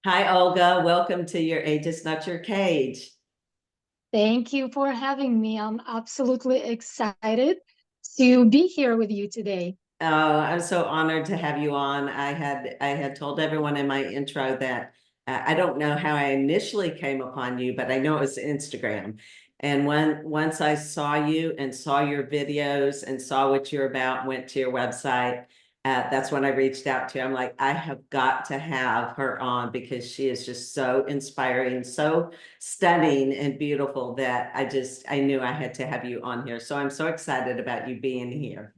Hi, Olga. Welcome to Your Age is Not Your Cage. Thank you for having me. I'm absolutely excited to be here with you today. Oh, I'm so honored to have you on. I had told everyone in my intro that I don't know how I initially came upon you, but I know it was Instagram. And once I saw you and saw your videos and saw what you're about, went to your website, that's when I reached out to you. I'm like, I have got to have her on because she is just so inspiring, so stunning and beautiful that I knew I had to have you on here. So I'm so excited about you being here.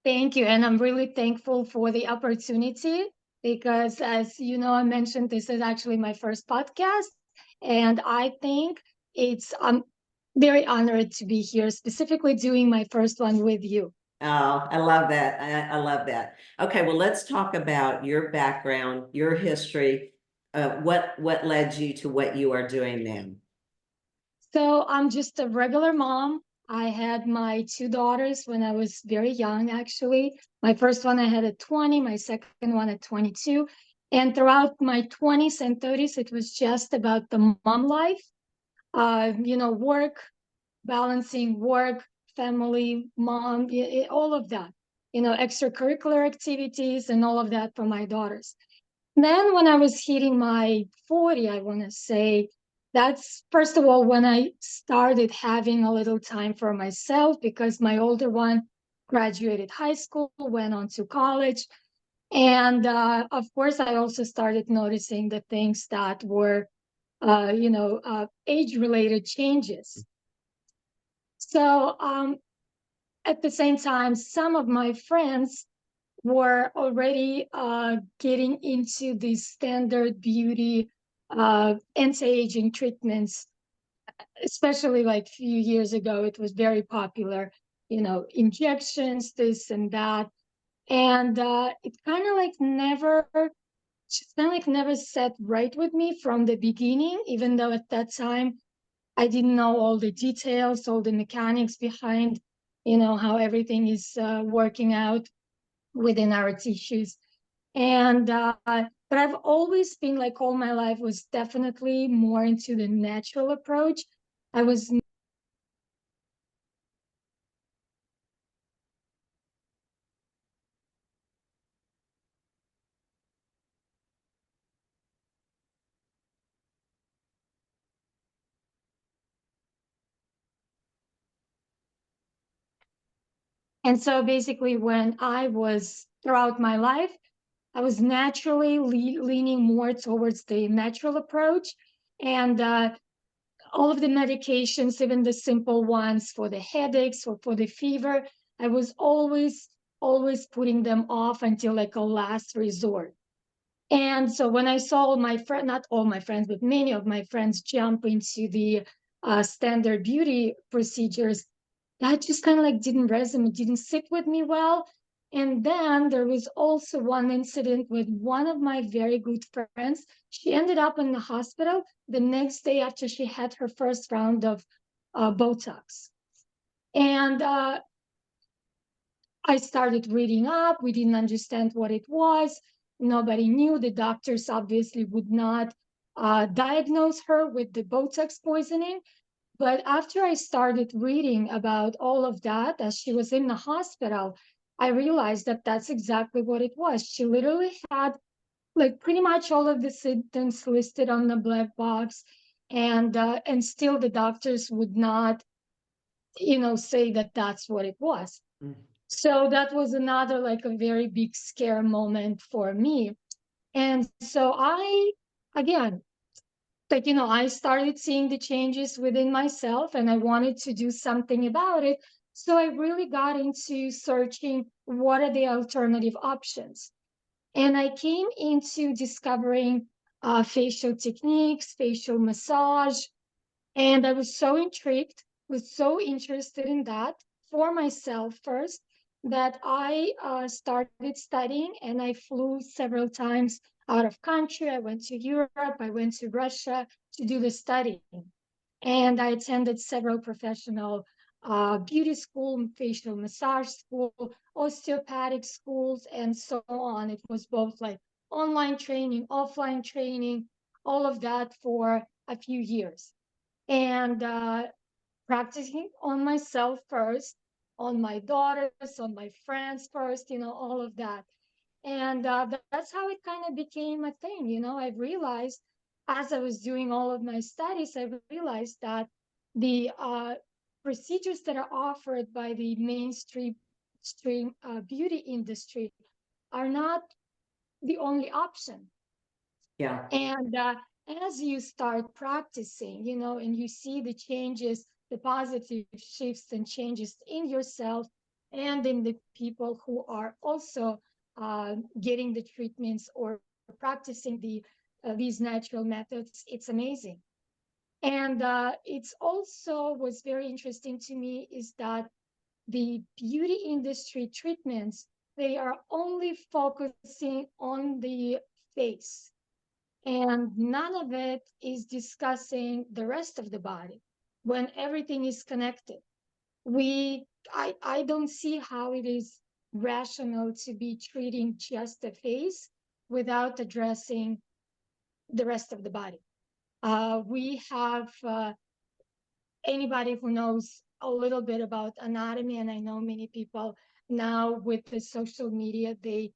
Thank you. And I'm really thankful for the opportunity because, as you know, I mentioned this is actually my first podcast. And I think I'm very honored to be here, specifically doing my first one with you. Oh, I love that. I love that. Okay, well, let's talk about your background, your history. What led you to what you are doing now? So I'm just a regular mom. I had my two daughters when I was very young, actually. My first one I had at 20, my second one at 22. And throughout my 20s and 30s, it was just about the mom life, work, balancing work, family, mom, all of that, extracurricular activities and all of that for my daughters. Then when I was hitting my 40, I want to say that's first of all when I started having a little time for myself because my older one graduated high school, went on to college. And of course, I also started noticing the things that were, age related changes. So at the same time, some of my friends were already getting into these standard beauty anti-aging treatments, especially like a few years ago. It was very popular, injections, this and that. And it kind of like never sat right with me from the beginning, even though at that time I didn't know all the details, all the mechanics behind, how everything is working out within our tissues. And but I've always been like all my life was definitely more into the natural approach. I was And so basically when I was throughout my life, I was naturally leaning more towards the natural approach. And all of the medications, even the simple ones for the headaches or for the fever, I was always putting them off until like a last resort. And so when I saw my friend, not all my friends, but many of my friends jump into the standard beauty procedures, that just kind of like didn't resonate, didn't sit with me well. And then there was also one incident with one of my very good friends. She ended up in the hospital the next day after she had her first round of Botox. And I started reading up. We didn't understand what it was. Nobody knew. The doctors obviously would not diagnose her with the Botox poisoning. But after I started reading about all of that as she was in the hospital, I realized that that's exactly what it was. She literally had like pretty much all of the symptoms listed on the black box, and still the doctors would not, say that that's what it was. Mm. So that was another like a very big scare moment for me. And so again, I started seeing the changes within myself and I wanted to do something about it. So I really got into searching what are the alternative options. And I came into discovering facial techniques, facial massage, and I was so intrigued, was so interested in that for myself first, that I started studying and I flew several times out of country. I went to Europe, I went to Russia to do the studying. And I attended several professional beauty school, facial massage school, osteopathic schools, and so on. It was both like online training, offline training, all of that for a few years. And practicing on myself first, on my daughters, on my friends first, all of that. And that's how it kind of became a thing. I realized as I was doing all of my studies, I realized that the procedures that are offered by the mainstream beauty industry are not the only option. Yeah. And as you start practicing, and you see the changes, the positive shifts and changes in yourself and in the people who are also getting the treatments or practicing these natural methods, it's amazing. And it's also what's very interesting to me is that the beauty industry treatments, they are only focusing on the face, and none of it is discussing the rest of the body when everything is connected. I don't see how it is rational to be treating just the face without addressing the rest of the body. We have anybody who knows a little bit about anatomy, and I know many people now with the social media, they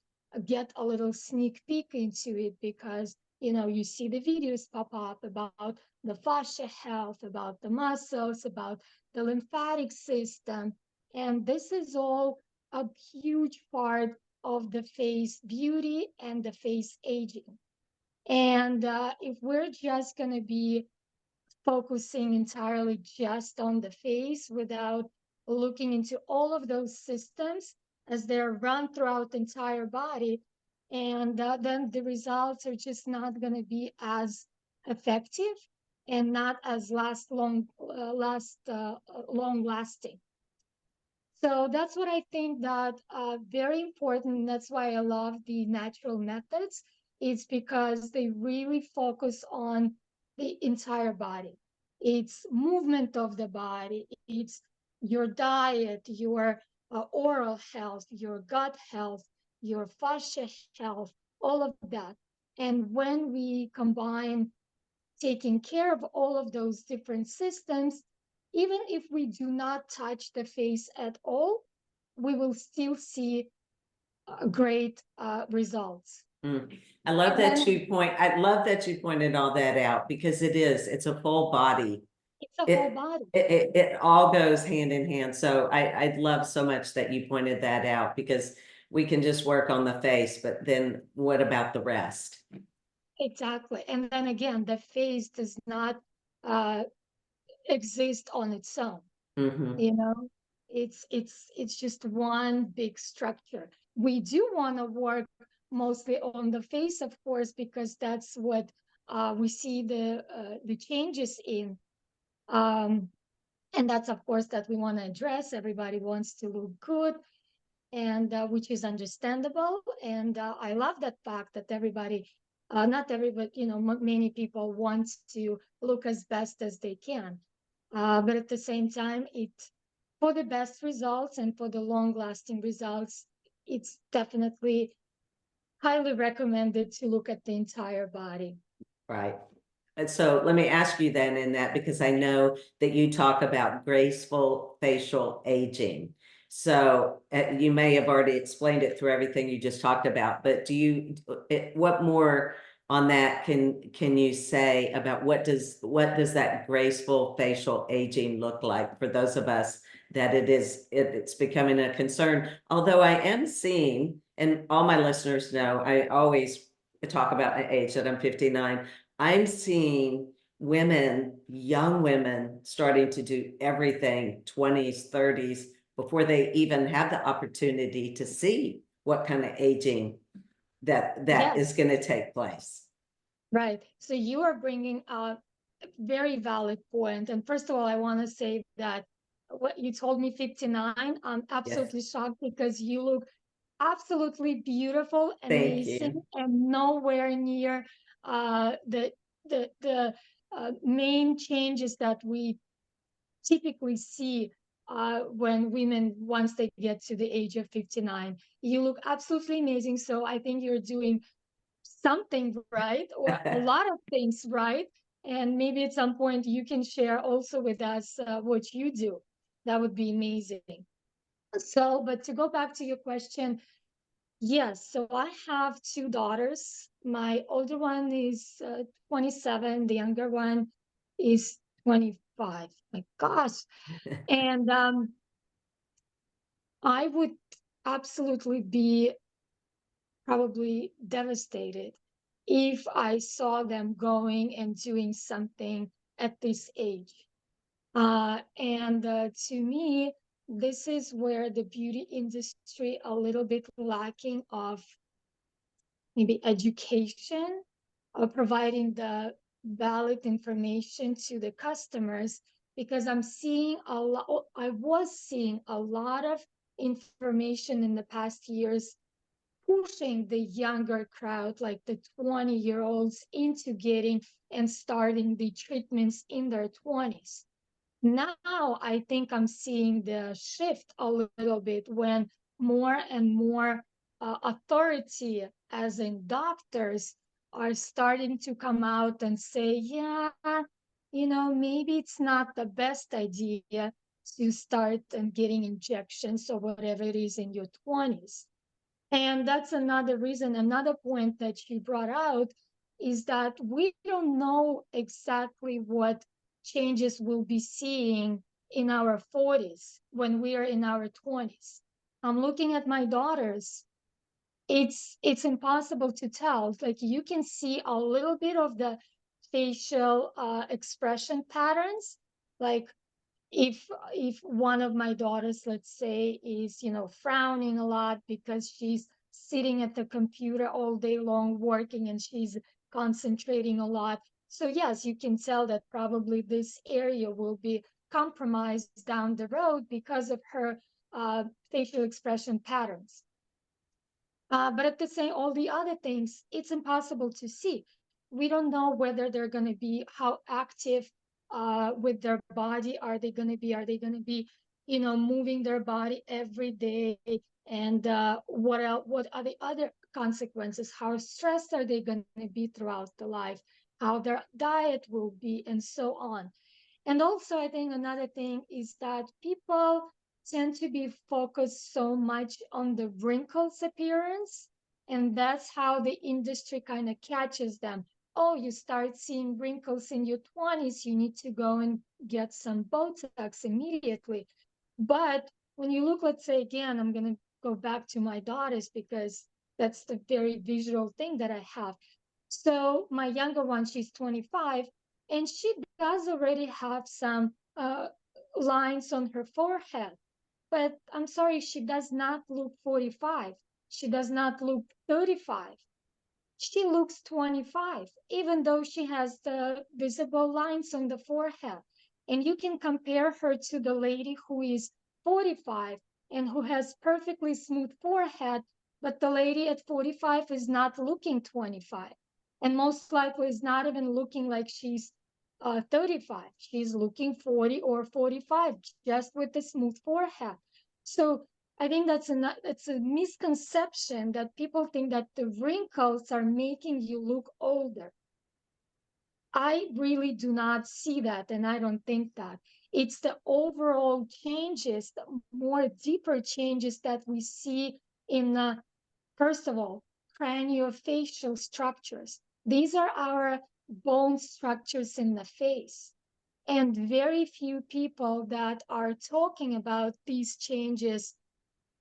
get a little sneak peek into it because you see the videos pop up about the fascia health, about the muscles, about the lymphatic system, and this is all a huge part of the face beauty and the face aging. And if we're just going to be focusing entirely just on the face without looking into all of those systems as they're run throughout the entire body. And then the results are just not going to be as effective and not as long lasting. So that's what I think that very important. That's why I love the natural methods. It's because they really focus on the entire body. It's movement of the body. It's your diet, your oral health, your gut health, your fascia health, all of that. And when we combine taking care of all of those different systems, even if we do not touch the face at all, we will still see great results. I love And that then I love that you pointed all that out because it's a full body. it's a whole It, body. it all goes hand in hand. So I love so much that you pointed that out because we can just work on the face, but then what about the rest? Exactly. And then again, the face does not uh, exist on its own. Hmm. You know, it's just one big structure. We do want to work mostly on the face, of course, because that's what we see the changes in. Um, and that's of course that we want to address. Everybody wants to look good, and which is understandable. And I love that fact that everybody, not everybody, many people want to look as best as they can. But at the same time, for the best results and for the long lasting results, it's definitely highly recommended to look at the entire body. Right. And so let me ask you then in that, because I know that you talk about graceful facial aging. So you may have already explained it through everything you just talked about, but what more on that can you say about what does that graceful facial aging look like for those of us that it's becoming a concern? Although I am seeing, and all my listeners know, I always talk about my age that I'm 59. I'm seeing young women, starting to do everything 20s, 30s, before they even have the opportunity to see what kind of aging that is Yes, going to take place. right. So you are bringing a very valid point. And first of all, I want to say that what you told me 59, I'm Yes. absolutely shocked because you look absolutely beautiful and Thank amazing you. and nowhere near the main changes that we typically see when women once they get to the age of 59. You look absolutely amazing. So I think you're doing something right, or a lot of things right. And maybe at some point you can share also with us what you do. That would be amazing. So, but to go back to your question, yes, so I have two daughters. My older one is 27, the younger one is 25. My gosh. And I would absolutely be probably devastated if I saw them going and doing something at this age. And to me, this is where the beauty industry a little bit lacking of maybe education or providing the valid information to the customers, because I was seeing a lot of information in the past years pushing the younger crowd, like the 20-year-olds, into getting and starting the treatments in their 20s. Now I think I'm seeing the shift a little bit when more and more authority, as in doctors, are starting to come out and say, yeah, maybe it's not the best idea to start and getting injections or whatever it is in your 20s. And that's another reason, another point that you brought out is that we don't know exactly what changes we'll be seeing in our 40s when we are in our 20s. I'm looking at my daughters. It's impossible to tell. Like you can see a little bit of the facial expression patterns, like if one of my daughters, let's say, is frowning a lot because she's sitting at the computer all day long working and she's concentrating a lot, so yes, you can tell that probably this area will be compromised down the road because of her facial expression patterns. But at the same, all the other things, it's impossible to see. We don't know whether they're going to be, how active with their body are they going to be? Are they going to be, moving their body every day? And what else? What are the other consequences? How stressed are they going to be throughout the life? How their diet will be, and so on. And also, I think another thing is that people tend to be focused so much on the wrinkles appearance, and that's how the industry kind of catches them. Oh, you start seeing wrinkles in your 20s, you need to go and get some Botox immediately. But when you look, let's say again, I'm going to go back to my daughters because that's the very visual thing that I have. So my younger one, she's 25, and she does already have some lines on her forehead. But I'm sorry, she does not look 45. She does not look 35. She looks 25, even though she has the visible lines on the forehead. And you can compare her to the lady who is 45 and who has perfectly smooth forehead, but the lady at 45 is not looking 25. And most likely is not even looking like she's 35. She's looking 40 or 45, just with the smooth forehead. So I think that's a misconception that people think that the wrinkles are making you look older. I really do not see that, and I don't think that. It's the overall changes, the more deeper changes that we see in, first of all, craniofacial structures. These are our bone structures in the face. And very few people that are talking about these changes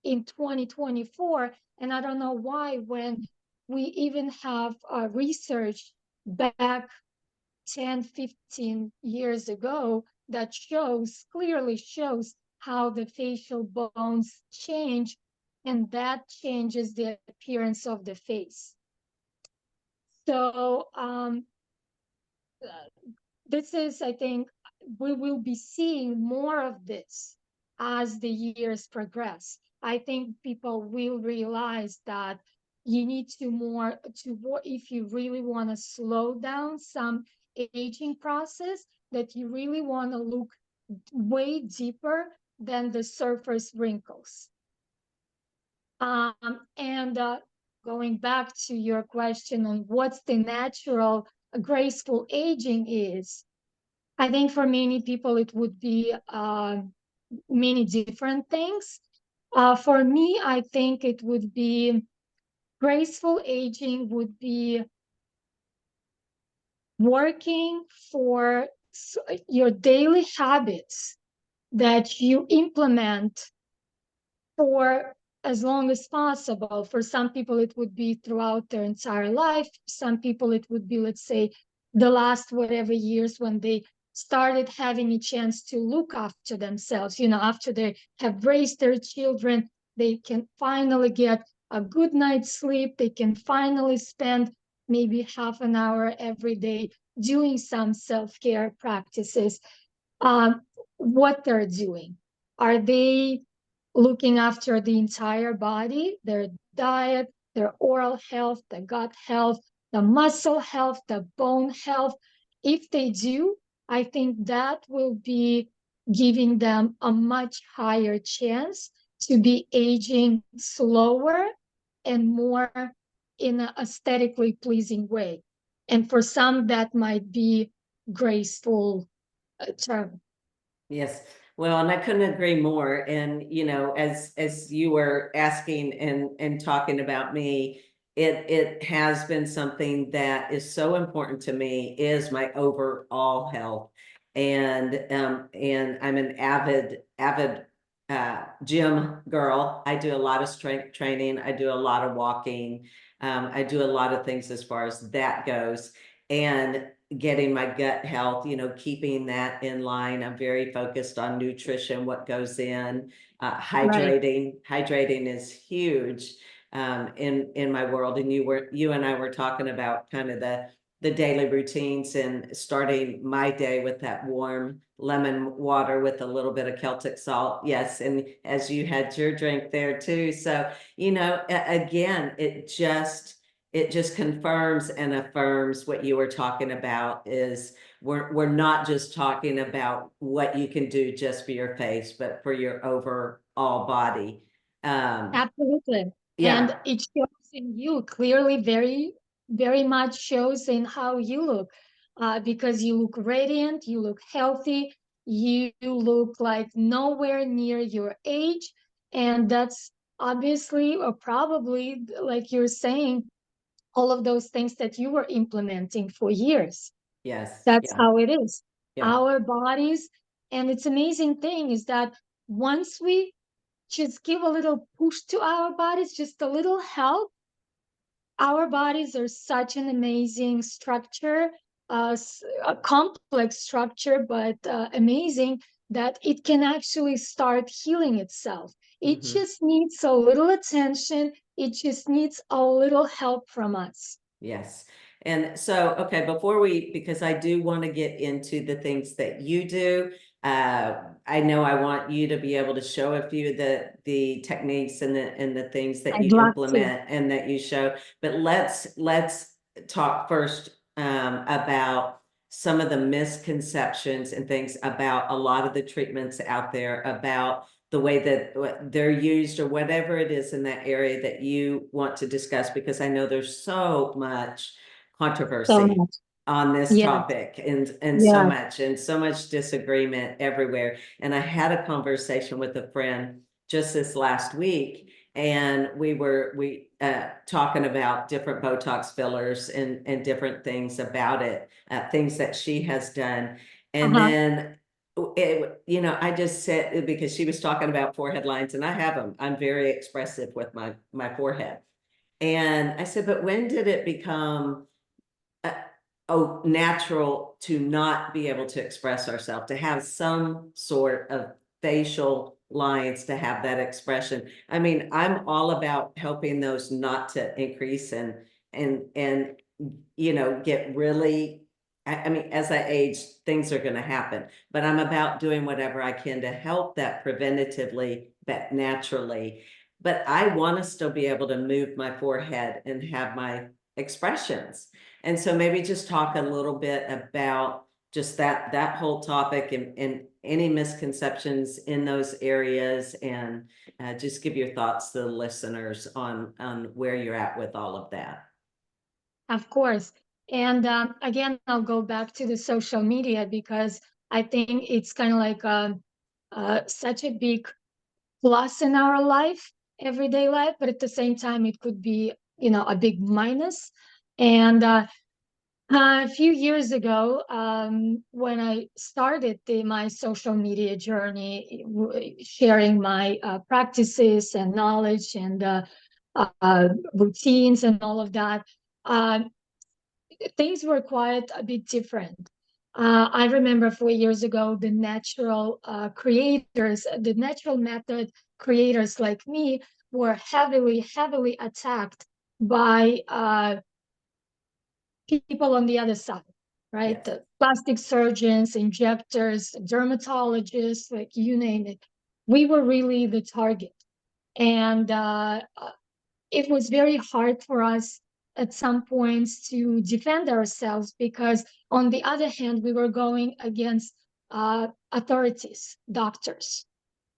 in 2024. And I don't know why, when we even have research back 10, 15 years ago that clearly shows how the facial bones change, and that changes the appearance of the face. So this is, I think, we will be seeing more of this as the years progress. I think people will realize that you need if you really want to slow down some aging process, that you really want to look way deeper than the surface wrinkles. And going back to your question on what's the natural graceful aging is, I think for many people it would be many different things. For me, I think it would be graceful aging would be working for your daily habits that you implement for as long as possible. For some people, it would be throughout their entire life. Some people, it would be, let's say, the last whatever years when they started having a chance to look after themselves. After they have raised their children, they can finally get a good night's sleep. They can finally spend maybe half an hour every day doing some self-care practices. um, what they're doing. Are they looking after the entire body, their diet, their oral health, the gut health, the muscle health, the bone health? If they do, I think that will be giving them a much higher chance to be aging slower and more in an aesthetically pleasing way. And for some, that might be graceful term. Yes. Well, and I couldn't agree more. And as you were asking and talking about me, it has been something that is so important to me is my overall health. And I'm an avid gym girl. I do a lot of strength training. I do a lot of walking. I do a lot of things as far as that goes. And getting my gut health, keeping that in line. I'm very focused on nutrition, what goes in, Right. hydrating is huge in my world. And you and I were talking about kind of the daily routines and starting my day with that warm lemon water with a little bit of Celtic salt. Yes. And as you had your drink there too. So, again, it just confirms and affirms what you were talking about is we're not just talking about what you can do just for your face, but for your overall body. Absolutely. And Yeah. it shows in you clearly, very, very much shows in how you look, because you look radiant, you look healthy, you look like nowhere near your age. And that's obviously, or probably, like you're saying, all of those things that you were implementing for years. Yes. That's Yeah. how it is. Yeah. Our bodies, and it's amazing thing is that once we just give a little push to our bodies, just a little help. Our bodies are such an amazing structure, a complex structure, but amazing that it can actually start healing itself. It Hmm. just needs a little attention. It just needs a little help from us. Yes. And so, okay, because I do want to get into the things that you do. I know I want you to be able to show a few of the techniques and the things that I'd you love to. implement and that you show. But let's talk first about some of the misconceptions and things about a lot of the treatments out there about the way that they're used or whatever it is in that area that you want to discuss, because I know there's so much So controversy much. on this Yeah. topic and Yeah. so much disagreement everywhere. And I had a conversation with a friend just this last week, and we talking about different Botox fillers and different things about it, things that she has done. And Uh-huh. then I just said, because she was talking about forehead lines, and I have them. I'm very expressive with my forehead. And I said, but when did it become uh, natural to not be able to express ourselves, to have some sort of facial lines, to have that expression? I mean, I'm all about helping those not to increase and get really, I mean, as I age, things are going to happen, but I'm about doing whatever I can to help that preventatively, but naturally. But I want to still be able to move my forehead and have my expressions. And so maybe just talk a little bit about just that whole topic and any misconceptions in those areas, and just give your thoughts to the listeners on where you're at with all of that. Of course. And again, I'll go back to the social media because I think it's kind of like such a big plus in our life, everyday life, but at the same time, it could be, a big minus. And a few years ago, when I started my social media journey, sharing my practices and knowledge and routines and all of that, uh, things were quite a bit different. I remember 4 years ago, the natural creators, the natural method creators like me were heavily, heavily attacked by people on the other side, right? Yes. The plastic surgeons, injectors, dermatologists, like you name it. We were really the target. And it was very hard for us at some points to defend ourselves because, on the other hand, we were going against authorities, doctors,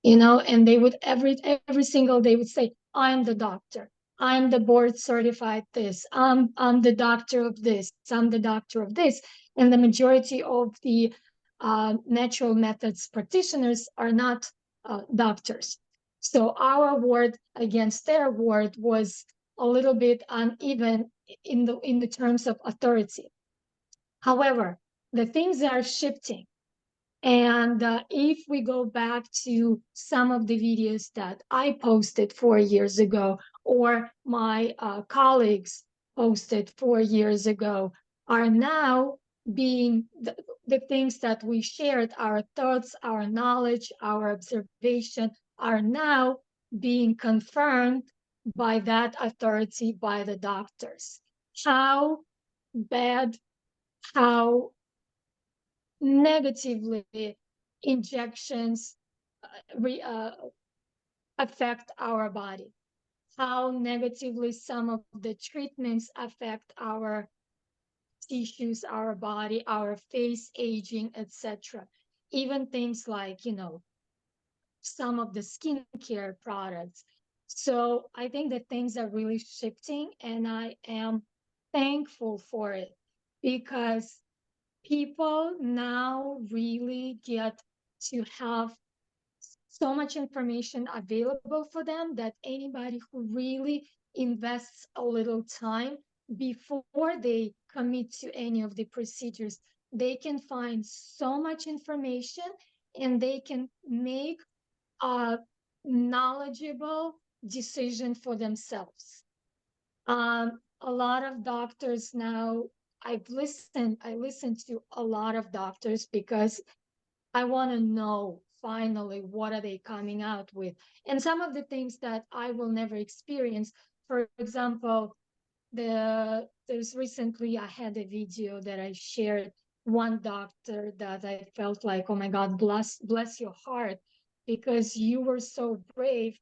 and they would every single day would say, I'm the doctor, I'm the board certified this, I'm the doctor of this, I'm the doctor of this. And the majority of the natural methods practitioners are not doctors. So our word against their word was a little bit uneven in the terms of authority. However, the things are shifting, and if we go back to some of the videos that I posted 4 years ago, or my colleagues posted 4 years ago, are now being the things that we shared, our thoughts, our knowledge, our observation, are now being confirmed by that authority, by the doctors. How bad, how negatively injections affect our body, how negatively some of the treatments affect our tissues, our body, our face aging, etc. Even things like, some of the skincare products. So I think that things are really shifting, and I am thankful for it because people now really get to have so much information available for them that anybody who really invests a little time before they commit to any of the procedures, they can find so much information and they can make a knowledgeable decision for themselves. A lot of doctors now, I listen to a lot of doctors because I want to know finally what are they coming out with. And some of the things that I will never experience, for example, there's recently I had a video that I shared, one doctor that I felt like, oh my God, bless your heart, because you were so brave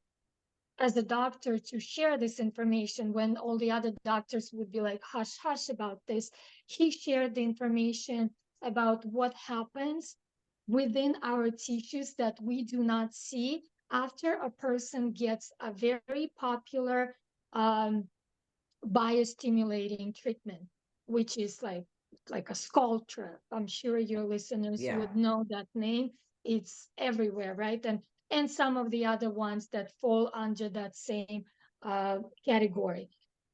as a doctor to share this information when all the other doctors would be like, hush, hush about this. He shared the information about what happens within our tissues that we do not see after a person gets a very popular um, biostimulating treatment, which is like a Sculptra. I'm sure your listeners Yeah. would know that name. It's everywhere, right? And some of the other ones that fall under that same category.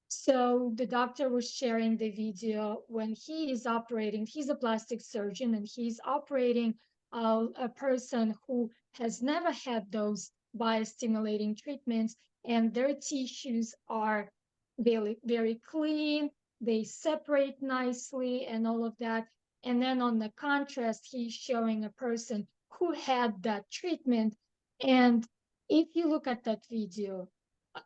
So the doctor was sharing the video when he is operating. He's a plastic surgeon and he's operating a person who has never had those biostimulating treatments, and their tissues are very, very clean. They separate nicely and all of that. And then on the contrast, he's showing a person who had that treatment. And if you look at that video,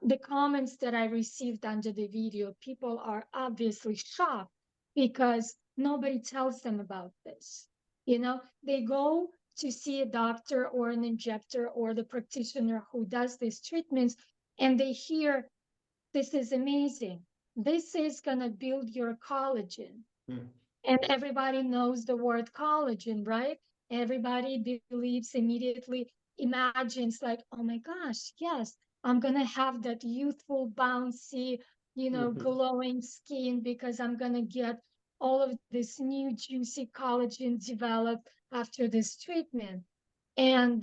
the comments that I received under the video, people are obviously shocked because nobody tells them about this. They go to see a doctor or an injector or the practitioner who does these treatments, and they hear, this is amazing. This is going to build your collagen. Mm. And everybody knows the word collagen, right? everybody believes immediately, imagines like, oh my gosh, yes, I'm gonna have that youthful, bouncy, Mhm. glowing skin because I'm gonna get all of this new juicy collagen developed after this treatment. And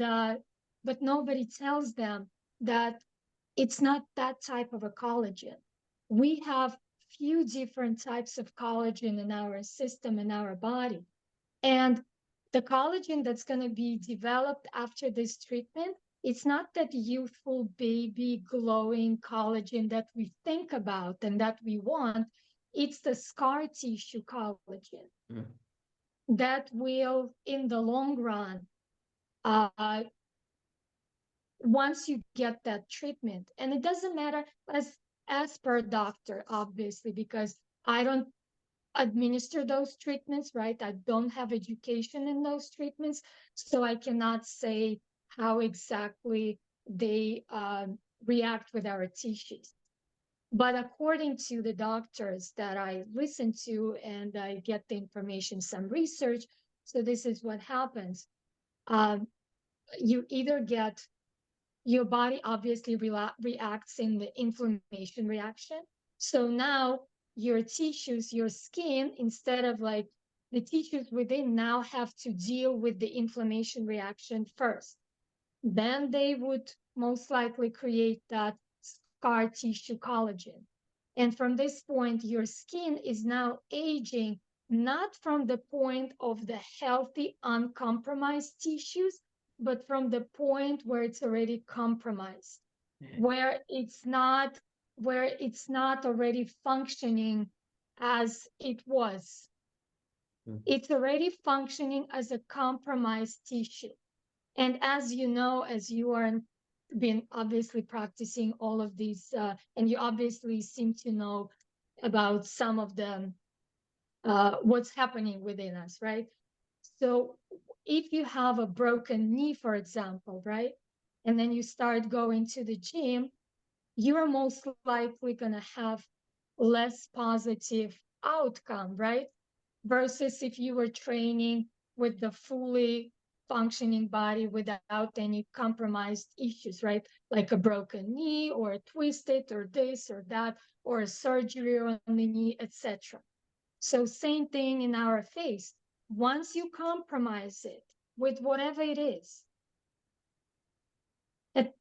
but nobody tells them that it's not that type of a collagen. We have few different types of collagen in our system, in our body. And the collagen that's going to be developed after this treatment, it's not that youthful baby glowing collagen that we think about and that we want. It's the scar tissue collagen Mm. that will, in the long run, uh, once you get that treatment, and it doesn't matter as per doctor, obviously, because I don't administer those treatments, right? I don't have education in those treatments, so I cannot say how exactly they react with our tissues. But according to the doctors that I listen to and I get the information, some research, so this is what happens. Um, you either get your body obviously reacts in the inflammation reaction. So now your tissues, your skin, instead of like the tissues within now have to deal with the inflammation reaction first. Then they would most likely create that scar tissue collagen. And from this point, your skin is now aging, not from the point of the healthy, uncompromised tissues, but from the point where it's already compromised, Yeah. where it's not already functioning as it was. Mm. It's already functioning as a compromised tissue. And as you know, as you are been obviously practicing all of these, and you obviously seem to know about some of them, what's happening within us, right? So if you have a broken knee, for example, right, and then you start going to the gym, you're most likely going to have less positive outcome, right? Versus if you were training with the fully functioning body without any compromised issues, right? Like a broken knee or a twisted or this or that or a surgery on the knee, etc. So same thing in our face. Once you compromise it with whatever it is,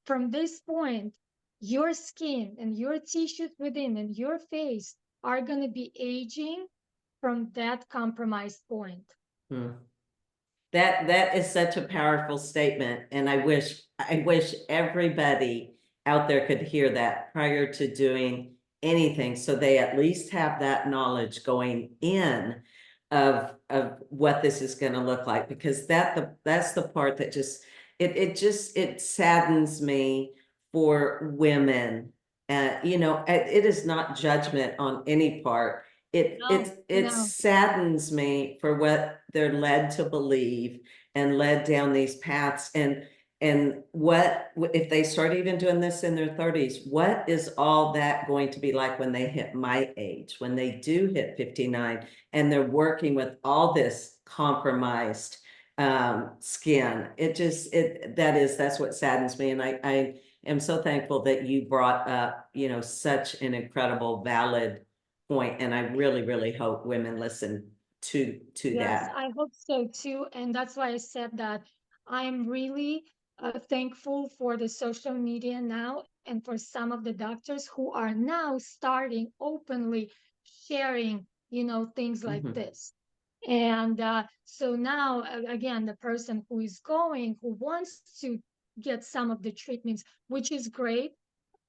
from this point, your skin and your tissues within and your face are going to be aging from that compromised point. Mm. That is such a powerful statement, and I wish everybody out there could hear that prior to doing anything, so they at least have that knowledge going in of what this is going to look like, because that's the part that just it saddens me for women. It is not judgment on any part. No, It no, saddens me for what they're led to believe and led down these paths. And what if they start even doing this in their 30s? What is all that going to be like when they hit my age, when they do hit 59 and they're working with all this compromised skin? That's what saddens me. And I am so thankful that you brought up, such an incredible, valid point, and I really, really hope women listen to yes, that. I hope so too. And that's why I said that I'm really thankful for the social media now and for some of the doctors who are now starting openly sharing, things like Mhm. this. And so now, again, the person who is going, who wants to get some of the treatments, which is great,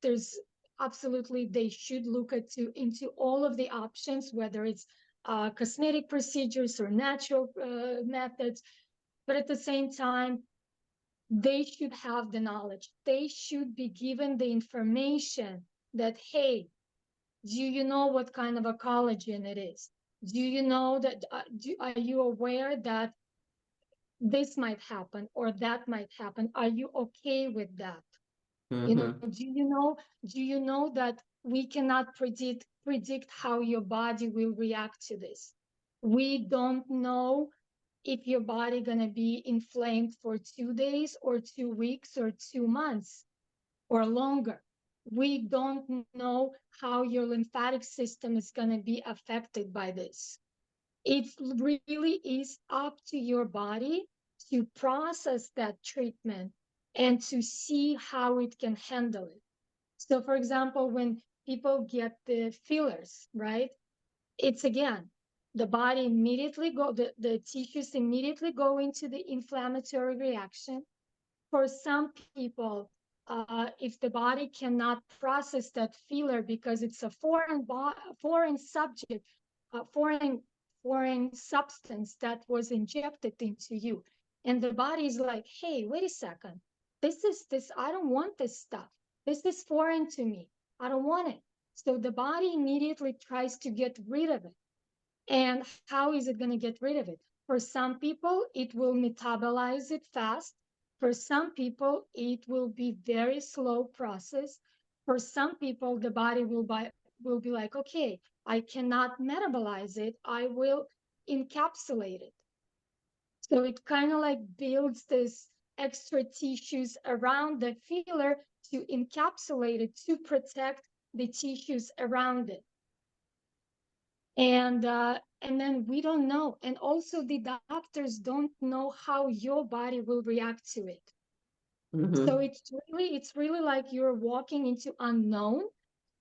there's absolutely they should look into all of the options, whether it's cosmetic procedures or natural methods. But at the same time, they should have the knowledge. They should be given the information that, hey, do you know what kind of a collagen it is? Do you know that? Are you aware that this might happen or that might happen? Are you okay with that? Mhm. Do you know that we cannot predict how your body will react to this? We don't know if your body gonna be inflamed for 2 days or 2 weeks or 2 months or longer. We don't know how your lymphatic system is gonna be affected by this. It really is up to your body to process that treatment and to see how it can handle it. So, for example, when people get the fillers, right? It's again, the body immediately the tissues immediately go into the inflammatory reaction. For some people, if the body cannot process that filler because it's a foreign subject, a foreign substance that was injected into you, and the body is like, hey, wait a second, this I don't want this stuff. This is foreign to me. I don't want it. So the body immediately tries to get rid of it. And how is it going to get rid of it? For some people, it will metabolize it fast. For some people, it will be very slow process. For some people, the body will be like, okay, I cannot metabolize it. I will encapsulate it. So it kind of like builds this extra tissues around the filler to encapsulate it to protect the tissues around it. And then we don't know, and also the doctors don't know how your body will react to it. So Mm-hmm. it's really like you're walking into unknown,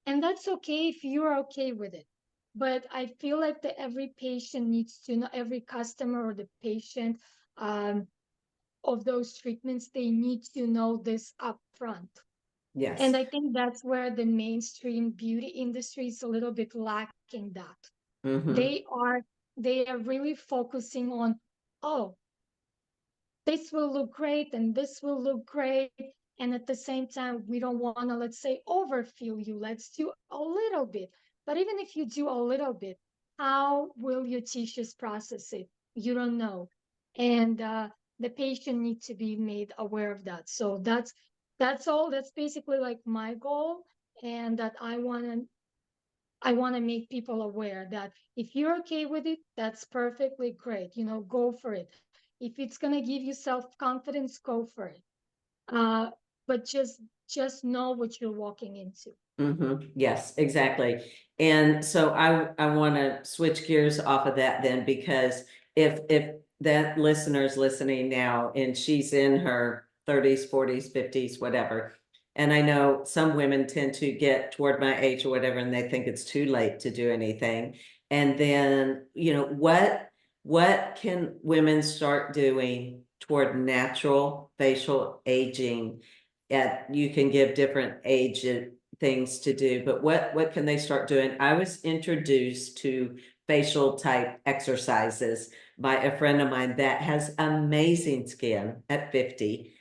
and that's okay if you're okay with it. But I feel like that every patient needs to know, every customer or the patient, um, of those treatments, they need to know this upfront. And Yes. I think that's where the mainstream beauty industry is a little bit lacking that. Mm-hmm. They are really focusing on, oh, this will look great and this will look great, and at the same time we don't want to, let's say, overfill you. Let's do a little bit. But even if you do a little bit, how will your tissues process it? You don't know. And the patient needs to be made aware of that. So that's all. That's basically like my goal, and that I want to make people aware that if you're okay with it, that's perfectly great. Go for it. If it's gonna give you self-confidence, go for it. Uh, but just know what you're walking into. Mm-hmm. Yes, exactly. And so I want to switch gears off of that then, because if that listener's listening now and she's in her 30s, 40s, 50s, whatever, and I know some women tend to get toward my age or whatever, and they think it's too late to do anything. And then, what can women start doing toward natural facial aging? You can give different age things to do, but what can they start doing? I was introduced to facial type exercises by a friend of mine that has amazing skin at 50.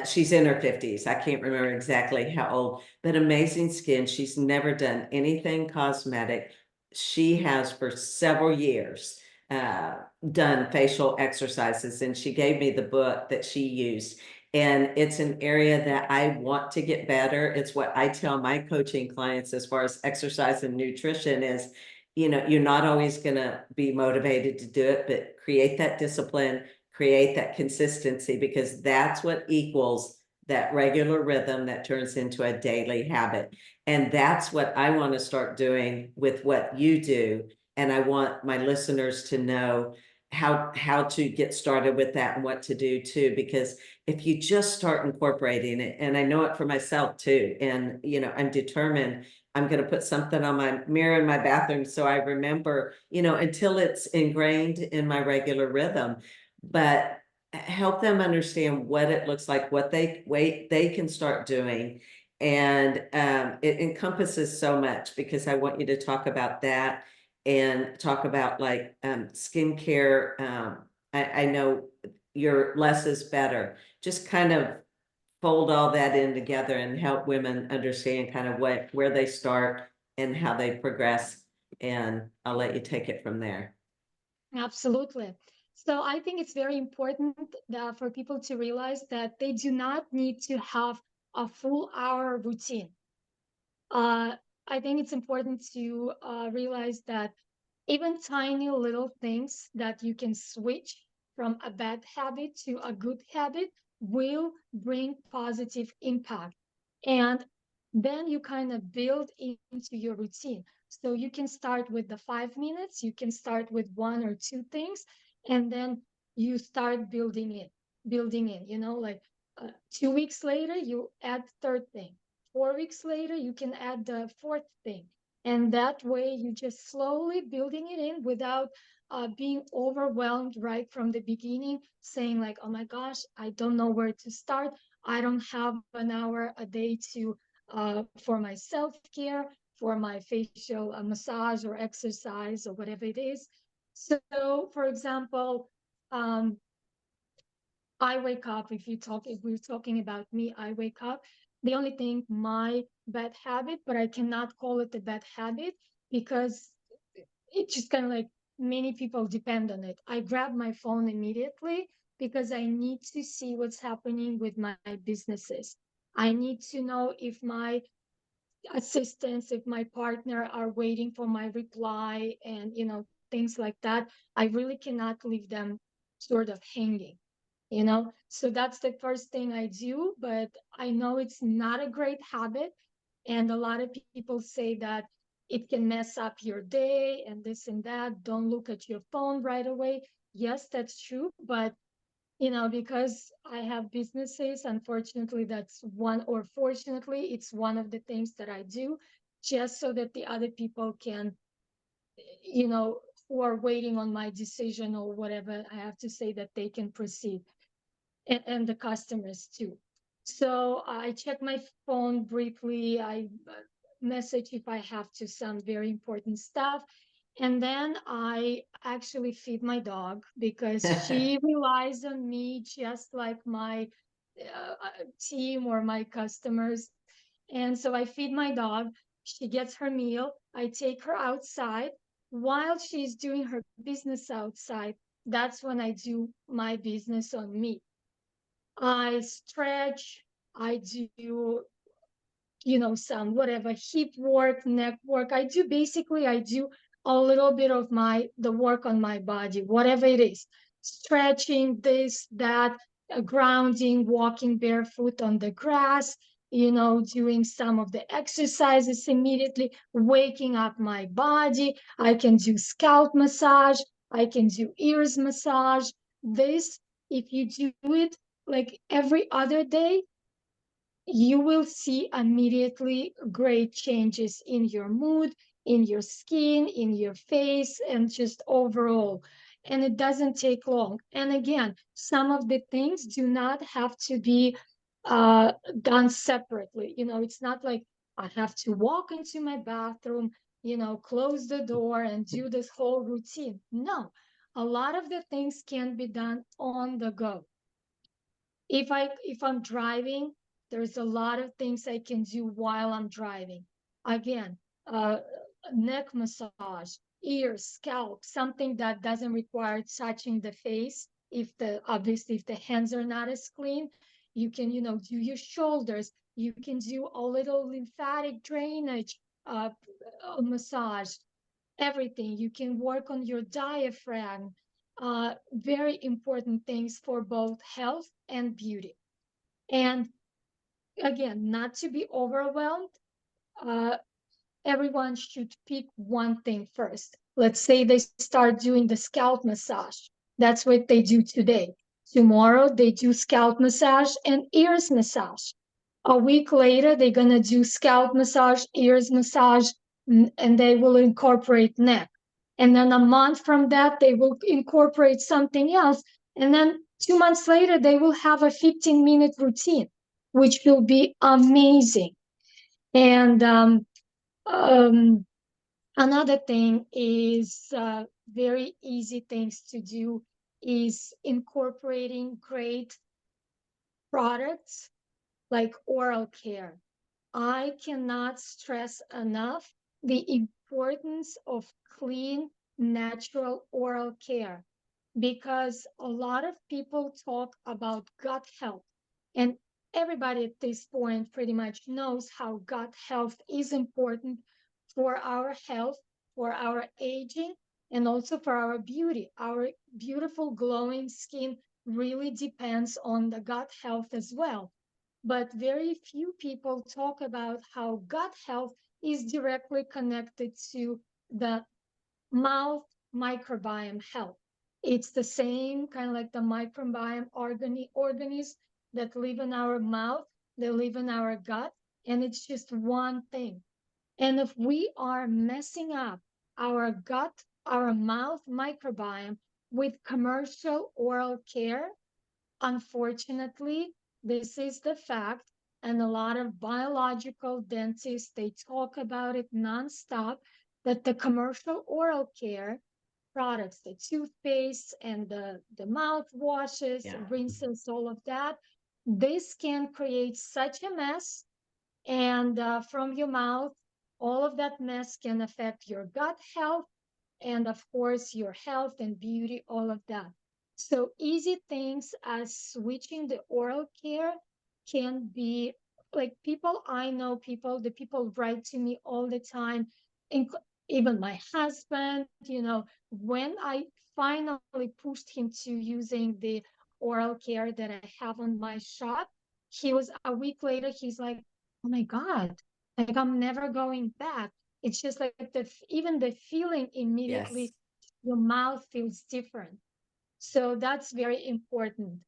She's in her 50s. I can't remember exactly how old, but amazing skin. She's never done anything cosmetic. She has for several years uh, done facial exercises, and she gave me the book that she used. And it's an area that I want to get better. It's what I tell my coaching clients as far as exercise and nutrition is, you're not always going to be motivated to do it, but create that discipline, create that consistency, because that's what equals that regular rhythm that turns into a daily habit. And that's what I want to start doing with what you do. And I want my listeners to know how to get started with that and what to do too, because if you just start incorporating it, and I know it for myself too, and I'm determined I'm going to put something on my mirror in my bathroom so I remember, until it's ingrained in my regular rhythm. But help them understand what it looks like, what they can start doing. And it encompasses so much, because I want you to talk about that and talk about like skincare. I know your less is better. Just kind of fold all that in together and help women understand kind of where they start and how they progress. And I'll let you take it from there. Absolutely. So I think it's very important that for people to realize that they do not need to have a full hour routine. Uh, I think it's important to realize that even tiny little things that you can switch from a bad habit to a good habit will bring positive impact. And then you kind of build into your routine. So you can start with the 5 minutes, you can start with one or two things, and then you start building in, like 2 weeks later, you add third thing. 4 weeks later, you can add the fourth thing. And that way you just slowly building it in without being overwhelmed right from the beginning, saying like, oh my gosh, I don't know where to start. I don't have an hour a day to for my self-care, for my facial massage or exercise or whatever it is. So, for example, um, I wake up, if we're talking about me, I wake up. The only thing, my bad habit, but I cannot call it a bad habit because it's just kind of like many people depend on it. I grab my phone immediately because I need to see what's happening with my businesses. I need to know if my assistants, if my partner are waiting for my reply and, things like that. I really cannot leave them sort of hanging. So that's the first thing I do, but I know it's not a great habit. And a lot of people say that it can mess up your day and this and that. Don't look at your phone right away. Yes, that's true. But, because I have businesses, unfortunately, that's one, or fortunately, it's one of the things that I do just so that the other people can, you know, who are waiting on my decision or whatever, I have to say that they can proceed and the customers too. So I check my phone briefly. I message if I have to some very important stuff. And then I actually feed my dog because she relies on me just like my team or my customers. And so I feed my dog. She gets her meal. I take her outside. While she's doing her business outside, that's when I do my business on me. I stretch, I do, some whatever hip work, neck work. I do a little bit of the work on my body, whatever it is, stretching, this, that, grounding, walking barefoot on the grass, doing some of the exercises immediately, waking up my body. I can do scalp massage. I can do ears massage. This, if you do it like every other day, you will see immediately great changes in your mood, in your skin, in your face, and just overall. And it doesn't take long. And again, some of the things do not have to be done separately. It's not like I have to walk into my bathroom, close the door and do this whole routine. No, a lot of the things can be done on the go. If I'm driving, there's a lot of things I can do while I'm driving. Again, uh, neck massage, ears, scalp, something that doesn't require touching the face. Obviously if the hands are not as clean, you can, do your shoulders. You can do a little lymphatic drainage massage, everything. You can work on your diaphragm. Very important things for both health and beauty. And again, not to be overwhelmed, uh, everyone should pick one thing first. Let's say they start doing the scalp massage. That's what they do today. Tomorrow, they do scalp massage and ears massage. A week later, they're going to do scalp massage, ears massage, and they will incorporate neck. And then a month from that, they will incorporate something else. And then 2 months later, they will have a 15-minute routine, which will be amazing. And um, another thing is very easy things to do is incorporating great products like oral care. I cannot stress enough the importance of clean, natural oral care because a lot of people talk about gut health. And everybody at this point pretty much knows how gut health is important for our health, for our aging. and also for our beauty. Our beautiful glowing skin really depends on the gut health as well. But very few people talk about how gut health is directly connected to the mouth microbiome health. It's the same kind of like the microbiome organisms that live in our mouth, they live in our gut, and it's just one thing. And if we are messing up our gut, our mouth microbiome with commercial oral care, unfortunately, this is the fact. And a lot of biological dentists, they talk about it nonstop, that the commercial oral care products, the toothpaste and the mouthwashes, Yeah. rinses, all of that, this can create such a mess. And from your mouth, all of that mess can affect your gut health and, of course, your health and beauty, all of that. So, easy things as switching the oral care can be like people I know, the people write to me all the time, inc- even my husband, when I finally pushed him to using the oral care that I have on my shop, he was a week later, he's like, oh my God, like I'm never going back. It's just like even the feeling Yes. immediately, your mouth feels different. So that's very important.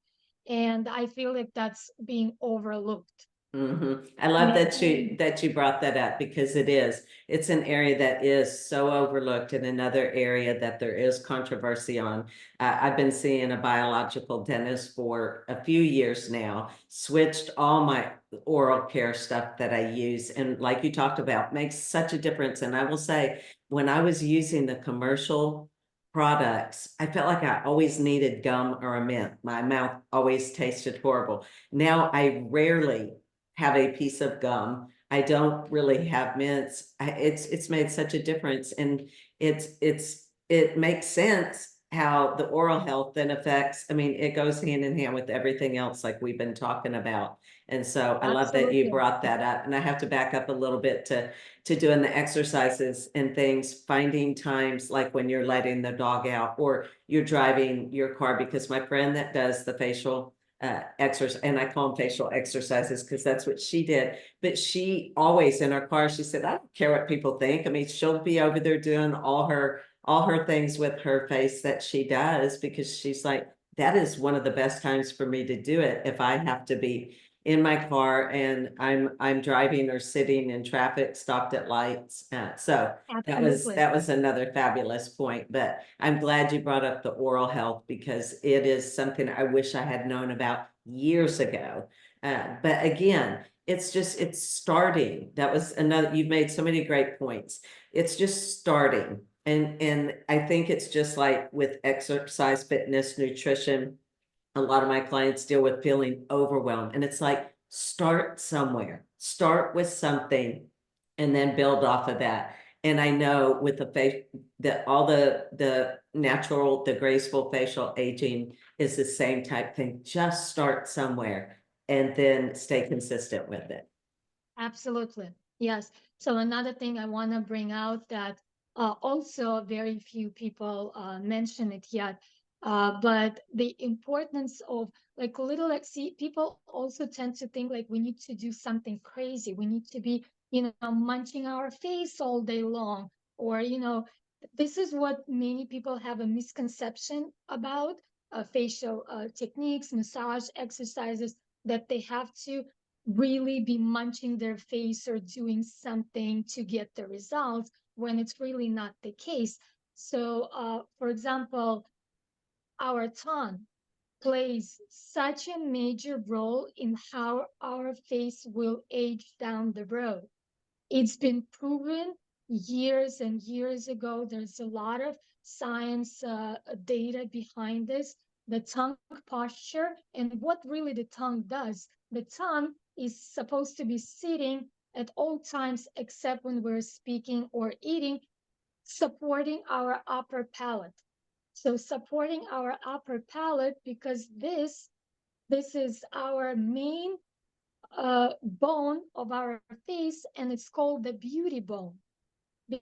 And I feel like that's being overlooked. I love that And you brought that up because it's an area that is so overlooked and another area that there is controversy on. I've been seeing a biological dentist for a few years now, switched all my oral care stuff that I use. And like you talked about, makes such a difference. And I will say, when I was using the commercial products, I felt like I always needed gum or a mint. My mouth always tasted horrible. Now I rarely have a piece of gum. I don't really have mints. It's made such a difference, and it makes sense how the oral health then affects. I mean, it goes hand in hand with everything else, like we've been talking about. And so I love that you absolutely. brought that up. And I have to back up a little bit to doing the exercises and things, finding times like when you're letting the dog out or you're driving your car, because my friend that does the facial exercise, and I call them facial exercises because that's what she did. But she always in her car, she said, I don't care what people think. I mean, she'll be over there doing all her things with her face that she does, because she's like, that is one of the best times for me to do it if I have to be in my car and I'm driving or sitting in traffic, stopped at lights. So Absolutely. that was another fabulous point. But I'm glad you brought up the oral health because it is something I wish I had known about years ago. But again, it's starting. That was another, you've made so many great points. It's just starting. And I think it's just like with exercise, fitness, nutrition, a lot of my clients deal with feeling overwhelmed. And it's like, start somewhere, start with something, and then build off of that. And I know with the face, that all the natural, the graceful facial aging is the same type thing. Just start somewhere and then stay consistent with it. Absolutely. Yes. So another thing I want to bring out that also very few people mention it yet, but the importance of like little, like, see, people also tend to think like we need to do something crazy. We need to be, munching our face all day long, or, this is what many people have a misconception about facial techniques, massage exercises, that they have to really be munching their face or doing something to get the results when it's really not the case. So, for example, our tongue plays such a major role in how our face will age down the road. It's been proven years and years ago. There's a lot of science data behind this. The tongue posture and what really the tongue does. The tongue is supposed to be sitting at all times except when we're speaking or eating, supporting our upper palate. So supporting our upper palate because this is our main bone of our face, and it's called the beauty bone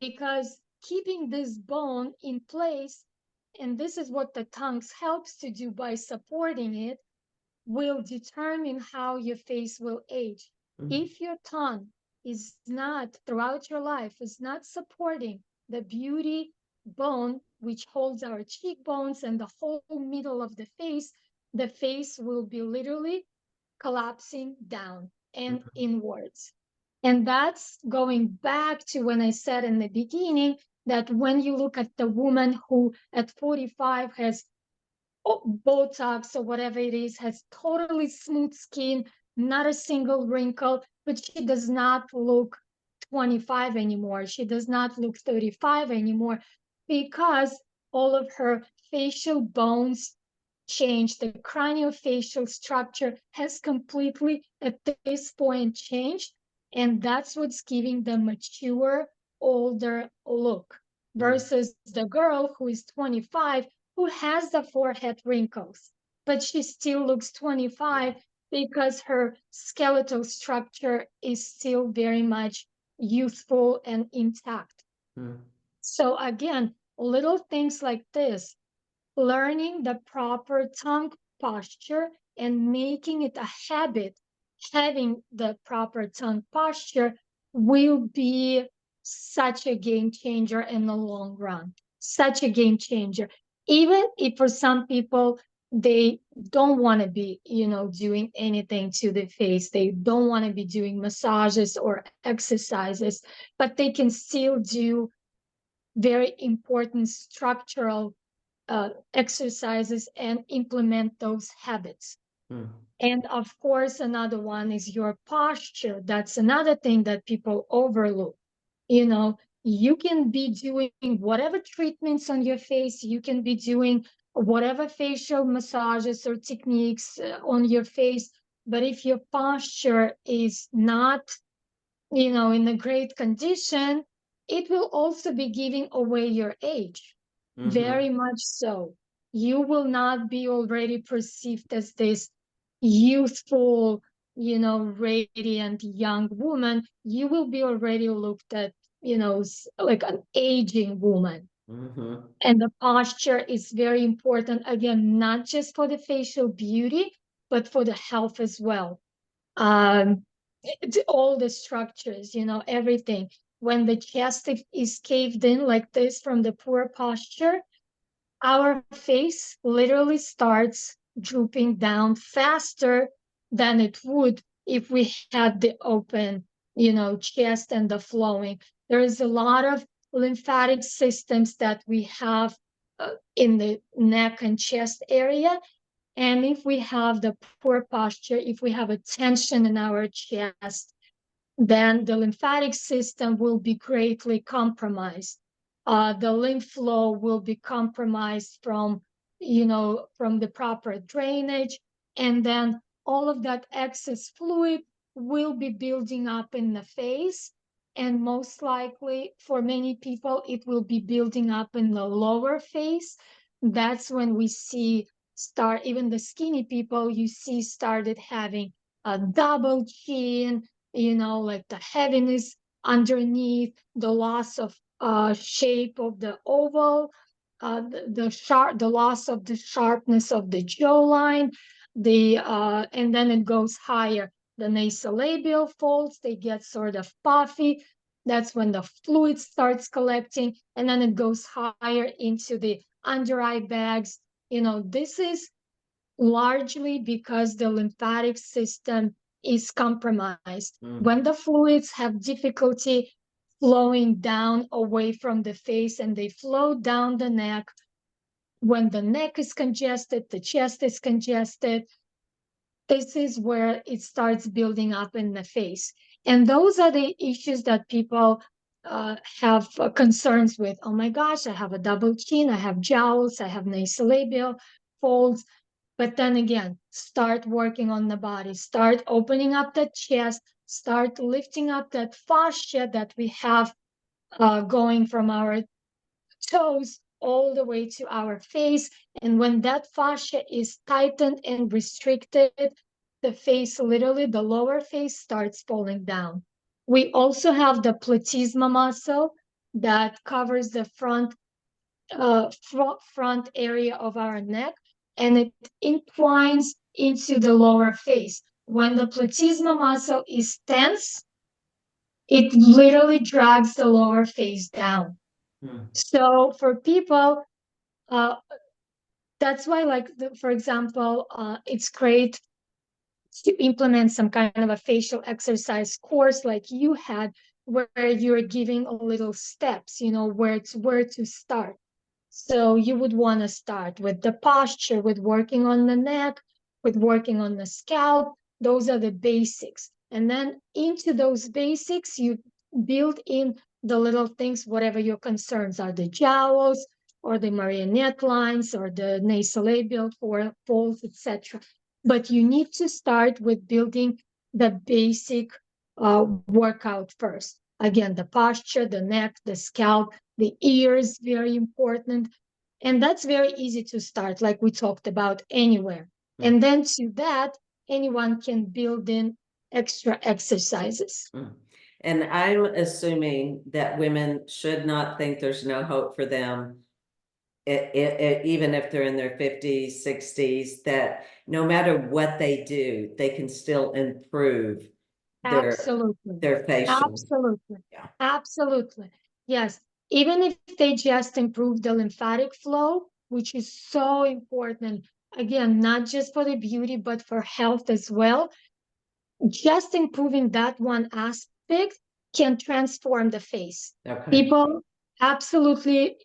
because keeping this bone in place, and this is what the tongue helps to do by supporting it, will determine how your face will age. Mm, If your tongue is not, throughout your life, is not supporting the beauty bone, which holds our cheekbones and the whole middle of the face will be literally collapsing down and mm, inwards. And that's going back to when I said in the beginning that when you look at the woman who at 45 has Botox or whatever it is, has totally smooth skin, not a single wrinkle, but she does not look 25 anymore. She does not look 35 anymore because all of her facial bones changed. The craniofacial structure has completely, at this point, changed. And that's what's giving the mature, older look mm, versus the girl who is 25 who has the forehead wrinkles, but she still looks 25 because her skeletal structure is still very much youthful and intact. mm, So, again, little things like this, learning the proper tongue posture and making it a habit, having the proper tongue posture will be such a game changer in the long run. Such a game changer. Even if for some people, they don't want to be, doing anything to the face. They don't want to be doing massages or exercises, but they can still do very important structural exercises and implement those habits. mm, And of course, another one is your posture. That's another thing that people overlook. You know, you can be doing whatever treatments on your face, you can be doing whatever facial massages or techniques on your face. But if your posture is not in a great condition, it will also be giving away your age. Very mhm, much so. You will not be already perceived as this youthful, radiant young woman. You will be already looked at, like an aging woman. mhm, And the posture is very important, again, not just for the facial beauty, but for the health as well. um all the structures, everything. When the chest is caved in like this from the poor posture, our face literally starts drooping down faster than it would if we had the open, chest and the flowing. There is a lot of lymphatic systems that we have in the neck and chest area, and if we have the poor posture, if we have a tension in our chest, then the lymphatic system will be greatly compromised. The lymph flow will be compromised from the proper drainage, and then all of that excess fluid will be building up in the face, and most likely for many people it will be building up in the lower face. That's when we see start even the skinny people you see started having a double chin, like the heaviness underneath, the loss of shape of the oval, the loss of the sharpness of the jawline, and then it goes higher. The nasolabial folds, they get sort of puffy. That's when the fluid starts collecting, and then it goes higher into the under eye bags. This is largely because the lymphatic system is compromised. mm, When the fluids have difficulty flowing down away from the face and they flow down the neck, when the neck is congested, the chest is congested, this is where it starts building up in the face. And those are the issues that people have concerns with. Oh my gosh, I have a double chin, I have jowls, I have nasolabial folds. But then again, start working on the body, start opening up the chest, start lifting up that fascia that we have going from our toes all the way to our face. And when that fascia is tightened and restricted, the face, literally the lower face, starts falling down. We also have the platysma muscle. that covers the front area of our neck, and it entwines into the lower face. When the platysma muscle is tense, it literally drags the lower face down. So for people, uh, that's why, like, for example, it's great to implement some kind of a facial exercise course like you had, where you're giving a little steps, where to start. So you would want to start with the posture, with working on the neck, with working on the scalp. Those are the basics. And then into those basics, you build in the little things, whatever your concerns are, the jowls or the marionette lines or the nasolabial folds, etc. But you need to start with building the basic workout first. Again, the posture, the neck, the scalp, the ears, very important. And that's very easy to start, like we talked about, anywhere. And then to that, anyone can build in extra exercises. And I'm assuming that women should not think there's no hope for them, even if they're in their 50s, 60s, that no matter what they do, they can still improve Absolutely. their facial. Absolutely. Yeah. Absolutely. Yes. Even if they just improve the lymphatic flow, which is so important, again, not just for the beauty, but for health as well, just improving that one aspect can transform the face. Okay. People, absolutely,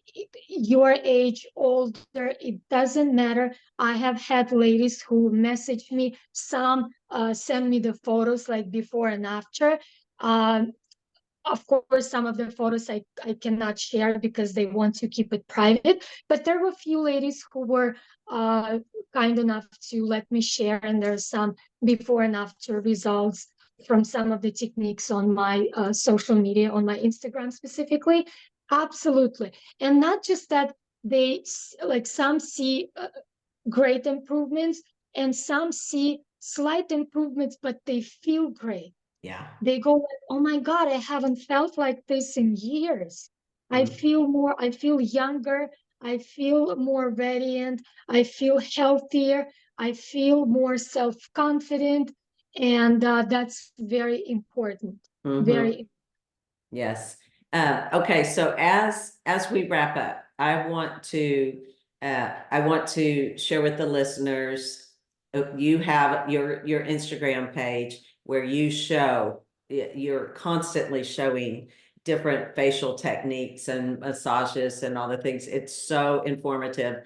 your age, older, it doesn't matter. I have had ladies who message me, some send me the photos like before and after. Of course, some of the photos I cannot share because they want to keep it private. But there were a few ladies who were kind enough to let me share, and there's some before and after results from some of the techniques on my social media, on my Instagram specifically. Absolutely. And not just that, they like some see great improvements and some see slight improvements, but they feel great. Yeah. They go like, oh my God, I haven't felt like this in years. I feel younger. I feel more radiant. I feel healthier. I feel more self-confident. And that's very important. Very. Yes. Okay. So as we wrap up, I want to share with the listeners. You have your Instagram page where you're constantly showing different facial techniques and massages and all the things. It's so informative.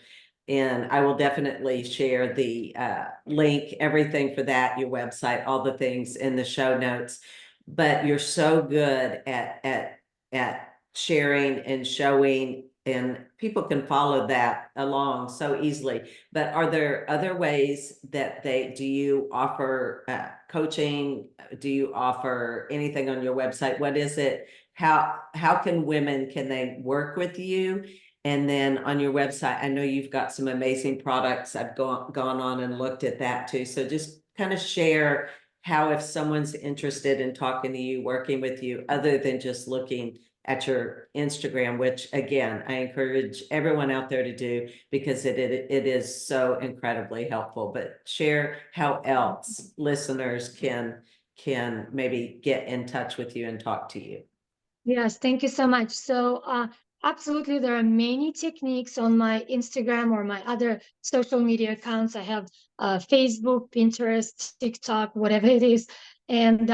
And I will definitely share the link, everything for that, your website, all the things in the show notes. But you're so good at sharing and showing, and people can follow that along so easily. But are there other ways that do you offer coaching? Do you offer anything on your website? What is it? How can they work with you? And then on your website, I know you've got some amazing products. I've gone on and looked at that too. So just kind of share how, if someone's interested in talking to you, working with you, other than just looking at your Instagram, which again, I encourage everyone out there to do because it is so incredibly helpful. But share how else listeners can maybe get in touch with you and talk to you. Yes, thank you so much. So, absolutely, there are many techniques on my Instagram or my other social media accounts. I have Facebook, Pinterest, TikTok, whatever it is, and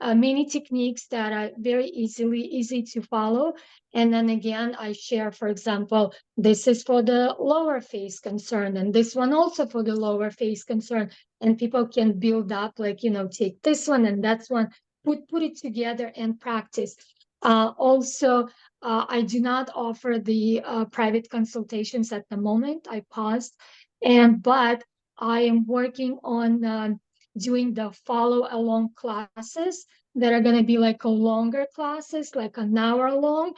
many techniques that are very easy to follow. And then again, I share, for example, this is for the lower face concern, and this one also for the lower face concern. And people can build up, like, take this one and that's one, put it together and practice. Also, I do not offer the private consultations at the moment. I paused, but I am working on doing the follow along classes that are going to be like a longer classes, like an hour long,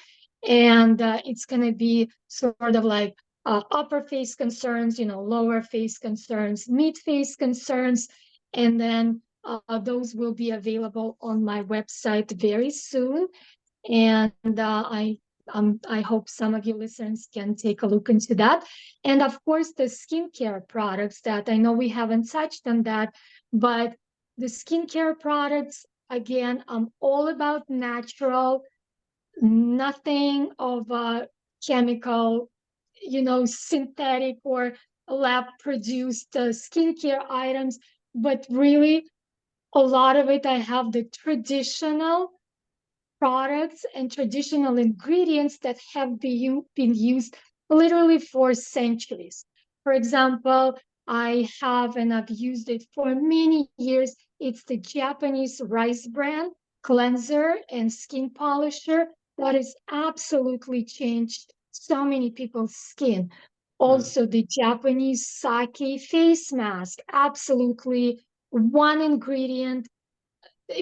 and it's going to be sort of like upper face concerns, lower face concerns, mid face concerns, and then those will be available on my website very soon. And I I hope some of you listeners can take a look into that. And of course, the skincare products that I know we haven't touched on that, but the skincare products, again, I'm all about natural, nothing of a chemical, synthetic or lab produced skincare items, but really a lot of it, I have the traditional products and traditional ingredients that have been used literally for centuries. For example, I have and I've used it for many years. It's the Japanese rice bran cleanser and skin polisher that has absolutely changed so many people's skin. Mm. Also, the Japanese sake face mask, absolutely one ingredient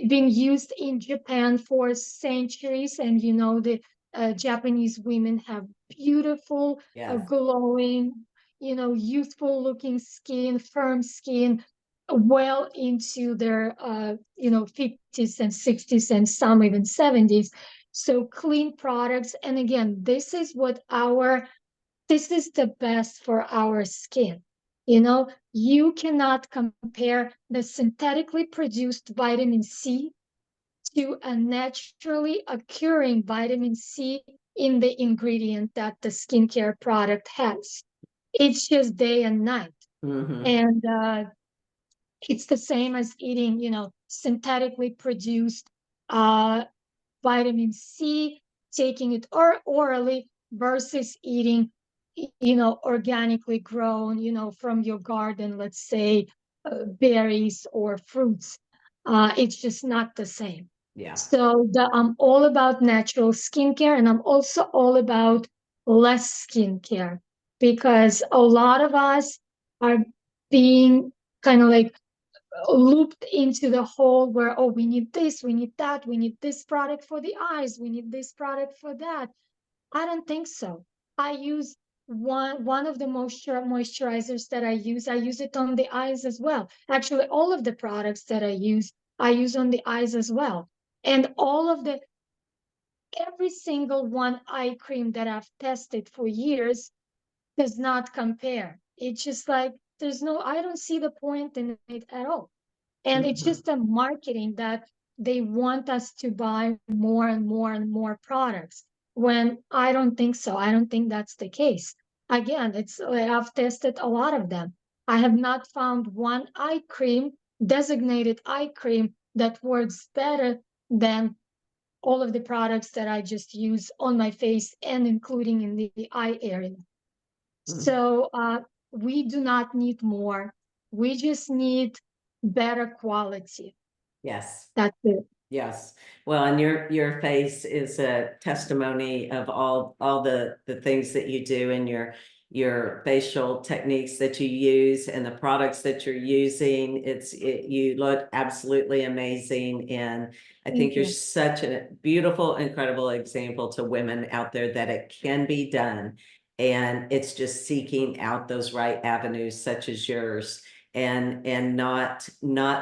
been used in Japan for centuries, and the Japanese women have beautiful, Yes. glowing, youthful looking skin, firm skin, well into their 50s and 60s and some even 70s. So clean products, and again, this is the best for our skin. You cannot compare the synthetically produced vitamin C to a naturally occurring vitamin C in the ingredient that the skincare product has. It's just day and night. Hmm. And it's the same as eating, synthetically produced uh, vitamin C, taking it orally versus eating, organically grown, from your garden, let's say berries or fruits. It's just not the same. Yeah. So I'm all about natural skincare, and I'm also all about less skincare because a lot of us are being kind of like looped into the hole where, oh, we need this, we need that, we need this product for the eyes, we need this product for that. I don't think so. I use one of the moisturizers that I use it on the eyes as well. Actually, all of the products that I use on the eyes as well. And every single one eye cream that I've tested for years does not compare. It's just like I don't see the point in it at all. And it's Hmm. just a marketing that they want us to buy more and more and more products when I don't think so. I don't think that's the case. Again, I've tested a lot of them. I have not found one designated eye cream that works better than all of the products that I just use on my face and including in the eye area. So we do not need more. We just need better quality. Yes. That's it. Yes. Well, and your face is a testimony of all the things that you do and your facial techniques that you use and the products that you're using. You look absolutely amazing. And I Thank think you're you. such a beautiful, incredible example to women out there that it can be done. And it's just seeking out those right avenues such as yours and not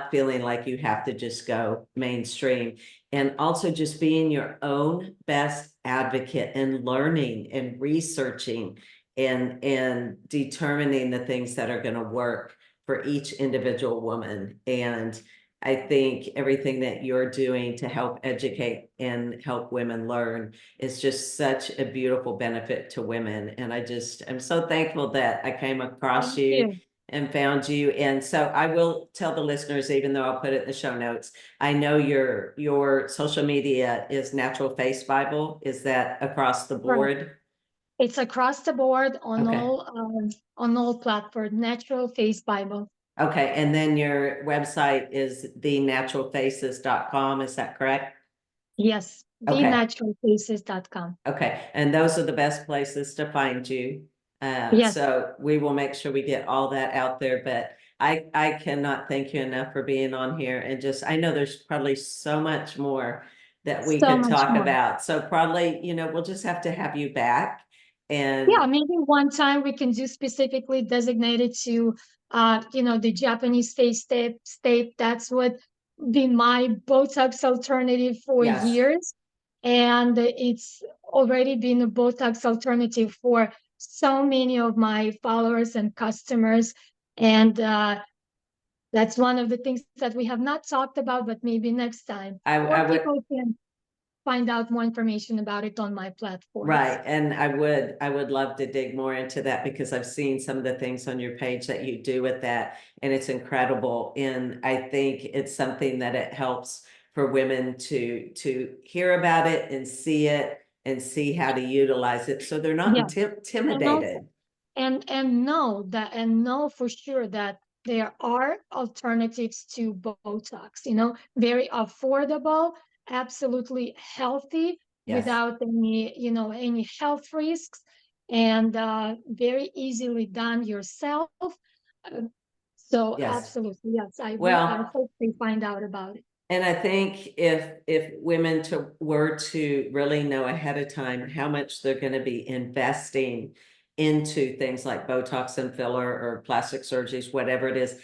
feeling like you have to just go mainstream, and also just being your own best advocate and learning and researching and determining the things that are going to work for each individual woman. And I think everything that you're doing to help educate and help women learn is just such a beautiful benefit to women. And I'm so thankful that I came across Thank you you. and found you. And so I will tell the listeners, even though I'll put it in the show notes, I know your social media is Natural Face Bible. Is that across the Right. board? It's across the board Okay. on all platforms. Natural Face Bible. Okay. And then your website is thenaturalfaces.com. Is that correct? Yes, Okay. thenaturalfaces.com. Okay, and those are the best places to find you. Yes, So we will make sure we get all that out there, but I cannot thank you enough for being on here and just, I know there's probably so much more that we so could much talk more. about. So probably, we'll just have to have you back Yeah, and maybe one time we can do specifically designated to the Japanese face state. That's what been my Botox alternative for yes, years. and it's already been a Botox alternative for so many of my followers and customers. And that's one of the things that we have not talked about, but maybe next time. I Or would, people can find out more information about it on my platforms. right. And I would love to dig more into that because I've seen some of the things on your page that you do with that, and it's incredible. And I think it's something that it helps for women to hear about it and see how to utilize it so they're not Yeah. And also, intimidated. and know for sure that there are alternatives to Botox, you know, very affordable, absolutely healthy, Yes, without any, you know, any health risks, and very easily done yourself. Uh, so yes. absolutely, yes, I Well, hope they find out about it. and I think if women were to really know ahead of time how much they're going to be investing into things like Botox and filler or plastic surgeries, whatever it is,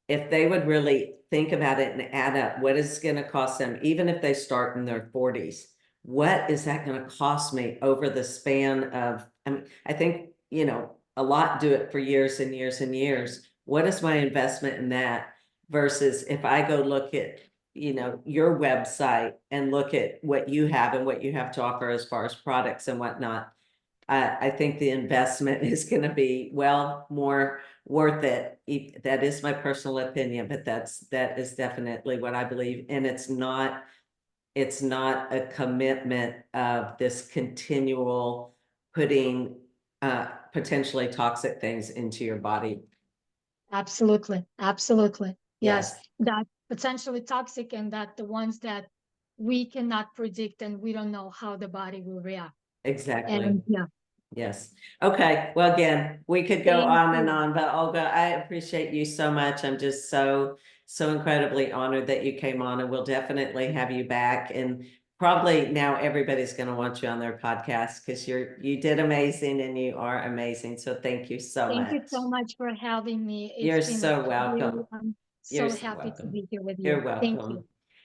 if they would really think about it and add up what is going to cost them, even if they start in their 40s, what is that going to cost me over the span of, I mean, I think, a lot do it for years and years and years. What is my investment in that versus if I go look at, your website and look at what you have and what you have to offer as far as products and whatnot, I think the investment is going to be well more worth it. That is my personal opinion, but that is definitely what I believe. And it's not a commitment of this continual putting potentially toxic things into your body. Absolutely, absolutely. Yes, Yes, that potentially toxic, and that the ones that we cannot predict and we don't know how the body will react. exactly. And yeah, Yes. Okay. Well, again, we could go thank on and you. on, but Olga, I appreciate you so much. I'm just so incredibly honored that you came on, and we'll definitely have you back. And probably now everybody's going to want you on their podcast because you did amazing and you are amazing. So thank you so Thank you much. so much for having me. It's You're been a so pleasure. welcome. I'm You're so so happy to welcome. be here with you. You're Thank you. welcome.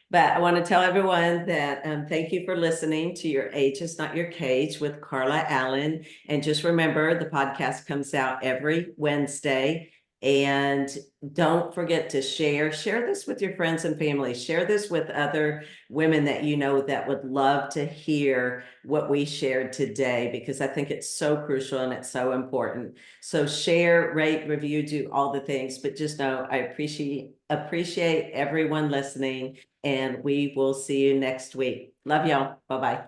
But I want to tell everyone that thank you for listening to Your Age is Not Your Cage with Carla Allen. And just remember, the podcast comes out every Wednesday. And don't forget to share this with your friends and family. Share this with other women that you know that would love to hear what we shared today, because I think it's so crucial and it's so important. So share, rate, review, do all the things, but just know I appreciate everyone listening, and we will see you next week. Love y'all. Bye-bye.